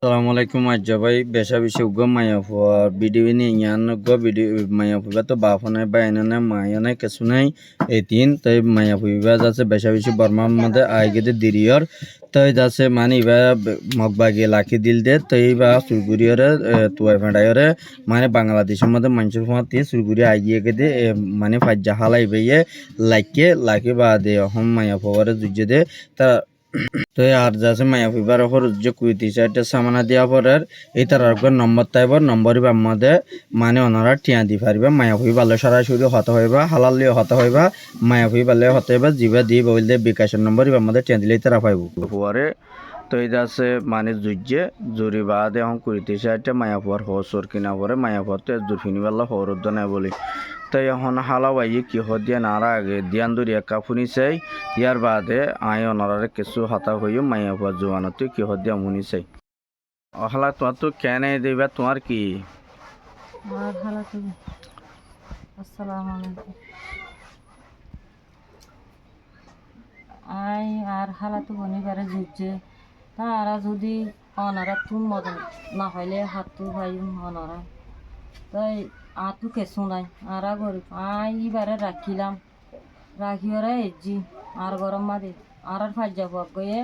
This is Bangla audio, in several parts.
Assalamu alaikum ajabai besha bishi ugo maya for video ni yan go video maya for to bafone bainane mayane kesunai etin tai maya for jase besha bishi barma mode aigede diriyar tai jase mani ba mokbagi laki dilde tai ba surguriyore tuai fandayore mane bangladeshir mode manchur fati surguri aigiye gede mane fajja halai beye laki ba de hom maya for jujede ta তো আর যাচ্ছে মায়া ফিবার ওপর যে কুইতি সাইডে সামানা দিয়া পরের এই তার নম্বর তাইবার নম্বরই বাম্মাদে মানে ওনারা টিয়া দি পারিবা মায়া ফি বালে সরাসরি হতে হইবা হালালিও হতে হইবা মায়া ফি বালে হতে হইবা জিবা দি বললে বিকাশের নম্বরই বাম্মাদে টিয়া দিলেই তারা পাইব পরে তো এই যাচ্ছে মানে জুজে জুরি বাদে এখন কুইতি সাইডে মায়া ফুয়ার হসর কিনা পরে মায়া ফুয়ার তো জুর ফিনিবাল্লা হরুদ্দ নাই বলি তো এখন হালাবাই কি হদিয়া নারা আগে দিয়ান দরিয়া কাপুনি চাই ইয়ার বাদে আই অনারে কিছু হতা হইও মাইয়া পর জোয়ানো তুই কি হদিয়া মুনি চাই অহলা তোমার তো কেন দিবা তোমার কি আসসালামু আলাইকুম আই আর হালাতু বনিবারে জুজে তারা যদি অনারা তুম মদন না হইলে হাতু ভাই অনারা তাই আতু কেসু নাই আরা গরিব আই ইবারে রাখিলাম রাখিওরে এজি আর গরম মাদি আর ফাজ্জা পাক গয়ে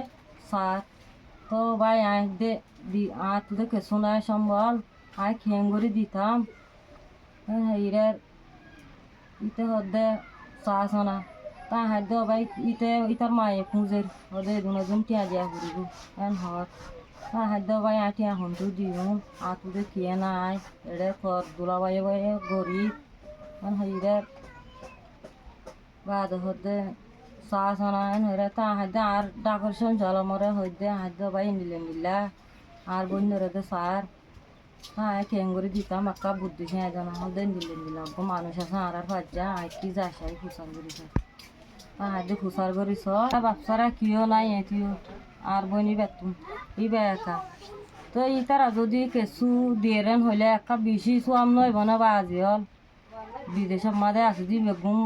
সার তো ভাই আই দে দি আতু দে কেসু নাই সম্বল আই খেঙ্গুরি দিতাম হেইরে ইতে হদে সাসনা তা হাদ্দ ভাই ইতে ইতার মায়ে খুঁজের হদে দুনজন টিয়া দিয়া ঘুরিব এন হর তা হাদ্দ ভাই আটিয়া হন্তু দিও আতু দে কিয়ে নাই এড়ে ফর দুলা ভাই ভাই গরিব এন হেইরে বাদ হদে সাসনা এন হেরে তা হাদ্দ আর ডাকর সঞ্চাল মরে হইদে হাদ্দ ভাই নিলা আর বন্যরে দে সার হ্যাঁ খেঙ্গুরি দিতাম একা বুদ্ধি খেয়ে জানা হদে নিলাম মানুষ আছে আর ফাজ্জা আই কি যাস আই খুসার করিস হাতে খুসার করিস বাপসারা কিও নাই এটিও আর বনি বেতুম ই একা তো ই তারা যদি কেঁচু দিয়েরেন হইলে একা বেশি চুয়াম নয় বনে বা আজি হল বিদেশের মাঝে আছে দি বেগুম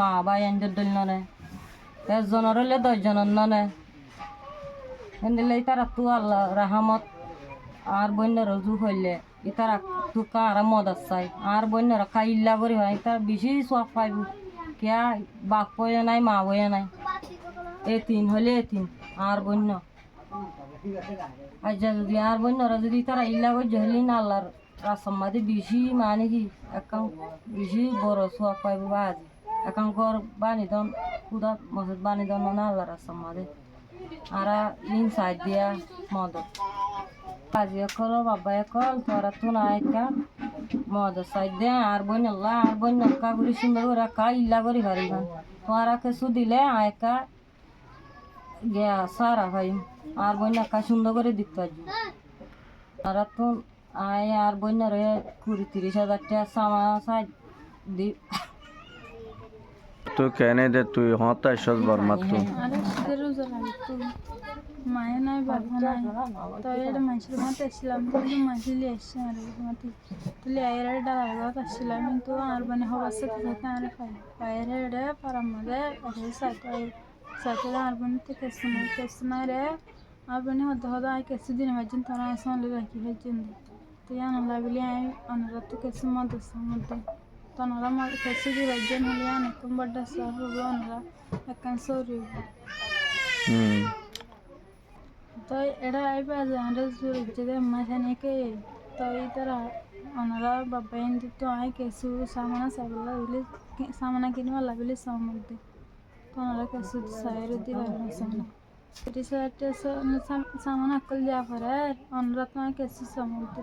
মা বা এনজর দল ননে 10 জনের হইলে 10 জনের ননে এনে তারা তো আল্লাহ রাহামত আর বন্য রজু হইলে ইতারা তুকা আর মদত চাই আর বন্য রক্ষা ইল্লা করি হয় তার বেশি সব পাইব কিয়া বাপ বয়ে নাই মা বয়ে নাই এতিন হলে এতিন আর বন্য আজ যদি আর বন্যরা যদি তারা ইল্লা করে জহলি না আল্লাহর রাসমাদি বেশি মানে কি একাং বেশি বড় সব পাইব বা আজি একাং ঘর বানি দন খুদা মসজিদ বানি দন না আল্লাহর রাসমাদি আর ইন সাইড দিয়া মদত আজি কল বাবা কল তোরা তো নাই কা মদ সাইডে আর বইন আল্লাহ আর বইন কা গুলি সুন্দর করে কা ইল্লা করি পারিবান তোরা কিছু দিলে আয়কা গিয়া সারা ভাই আর বইন কা সুন্দর করে দিতে পারবি আর তো আয় আর বইন রে 20-30 হাজার টাকা সামা সাইড দি তো কেন দে তুই হতা সজ বর্মা তো আরে সিদেরও জ্বালাই তো মায়ে নাই বাবা নাই তো এটা মানুষের মাথায় আসছিলাম কিন্তু মাঝিলি আসছে আর মাটি তুলে আয়ের ডালা লাগাত আসছিলাম কিন্তু আর মানে হবার সাথে সাথে আর পায়ের এটা পারার মধ্যে সাইকেল আর মানে তো কেসু নাই রে আর মানে হতে হতে আর কেসু দিন ভাবছেন তোরা আসলে রাখি ভাবছেন তো জানা লাগলে আমি অনারা তো কেসু মধ্যে মধ্যে তোনারা কেসু দিয়ে ভাবছেন হলে অনেকক্ষণ বড্ড সার হবো ওনারা একখান সরি তো এটা আইবা জানরে জুড়ে মাঝানেকে তো তারা ওনারা বাবা এনে তো আয় কেসু সামানা সাবলা হইলে সামানা কিনবা লাগলে সামধ্যে তো ওনারা কেসু সাইরে দিবার সামনা এটি সাইতে সামানা কল যা পারে ওনারা তো আয় কেসু সামধ্যে